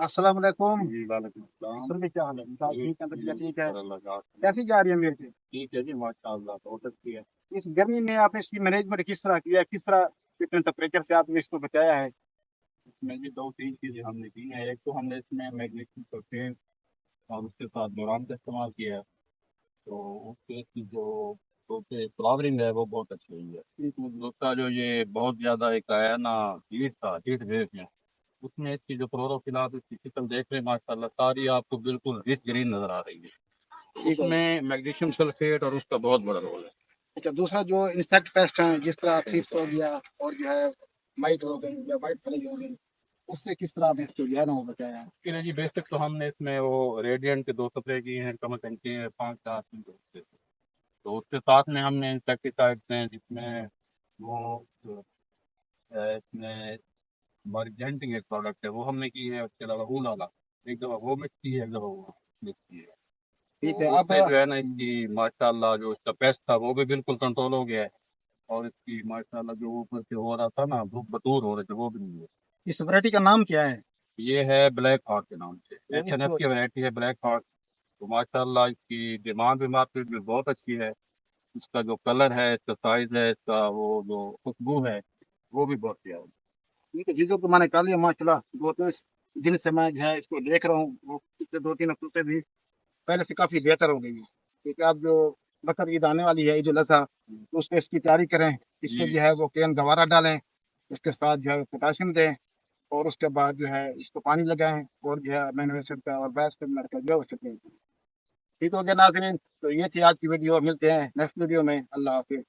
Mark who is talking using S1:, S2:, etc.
S1: अस्सलाम वालेकुम।
S2: जी वालेकुम अस्सलाम।
S1: सर भी क्या हाल है? मिजाज
S2: ठीक
S1: ठीक है,
S2: जी
S1: तबीयत ठीक है?
S2: शुक्र अल्लाह का।
S1: कैसी जा रही है मिर्ची?
S2: ठीक है जी माशाअल्लाह बहुत अच्छी है।
S1: इस गर्मी में आपने इसकी मैनेजमेंट किस तरह किया है? किस तरह कितने टेम्परेचर से आपने इसको बचाया है?
S2: इसमें जी दो तीन चीज़ें हमने की हैं। एक तो हमने इसमें मैग्नीशियम सल्फेट और उसके साथ बोरान का इस्तेमाल किया है। तो उससे इसकी जो फ्लावरिंग है वो बहुत अच्छी हुई है।
S1: ठीक है जी।
S2: दूसरा जो ये बहुत ज़्यादा एक आया ना हीट था हीट वेव में, उसमें इसकी जो क्लोरोफिलात इसकी शक्ल देख रहे हैं माशाल्लाह सारी आपको बिल्कुल रिच ग्रीन नजर आ रही है। तो
S1: ठीक है जी।
S2: उसमें मैग्नीशियम सल्फेट और उसका बहुत बड़ा रोल है।
S1: अच्छा, दूसरा जो इंसेक्ट पेस्ट हैं जिस तरह थ्रिप्स हो गया और जो है माइट हो गई या वाइट फ्लाई हो गई, उससे किस तरह आपने इसको जो है ना वो बचाया है?
S2: इसके लिए जी बेसिक तो हमने इसमें वो रेडियंट के दो स्प्रे किए हैं, कम से कम 5 4 दिन के। तो उसके साथ में हमने इंसेक्टिसाइड्स हैं जिसमें वो इसमें मर्जेंटिंग एक प्रोडक्ट है वो हमने की है। उसके अलावा ऊल वाला एक दफ़ा वो मिक्स की है, एक दफ़ा वो मिक्स की है।
S1: ठीक
S2: तो
S1: है अब
S2: उससे जो है ना इसकी माशाल्लाह जो इसका पेस्ट था वो भी बिल्कुल कंट्रोल हो गया है। और इसकी माशाल्लाह जो ऊपर से हो रहा था ना बतूर हो रहे थे वो भी नहीं है।
S1: इस वैरायटी का नाम क्या है?
S2: ये है ब्लैक हॉर्ट के नाम से,
S1: तो
S2: एच एन एफ
S1: इसको
S2: की वैरायटी है ब्लैक हॉर्ट। तो माशाल्लाह इसकी डिमांड भी मार्केट में बहुत अच्छी है। इसका जो कलर है, इसका साइज है, इसका वो जो खुशबू है वो भी बहुत प्यारा है।
S1: ठीक है, चीज़ों को मैंने कर लिया माशाल्लाह। 2 3 दिन से मैं जो है इसको देख रहा हूँ, वो पिछले 2 3 हफ्तों से भी पहले से काफ़ी बेहतर हो गई है। क्योंकि अब जो बकर ईद आने वाली है, ईद उल अज़हा, तो उस पे इसकी तैयारी करें। इसमें
S2: जी
S1: जो है वो केन गवारा डालें, इसके साथ जो है पोटाशियम दें और उसके बाद जो है इसको पानी लगाएँ और जो है अमीनो एसिड का और बायोस का मिलाकर जो है उससे दें। ठीक हो गया नाज़रीन, तो ये थी आज की वीडियो। मिलते हैं नेक्स्ट वीडियो में। अल्लाह हाफ़िज़।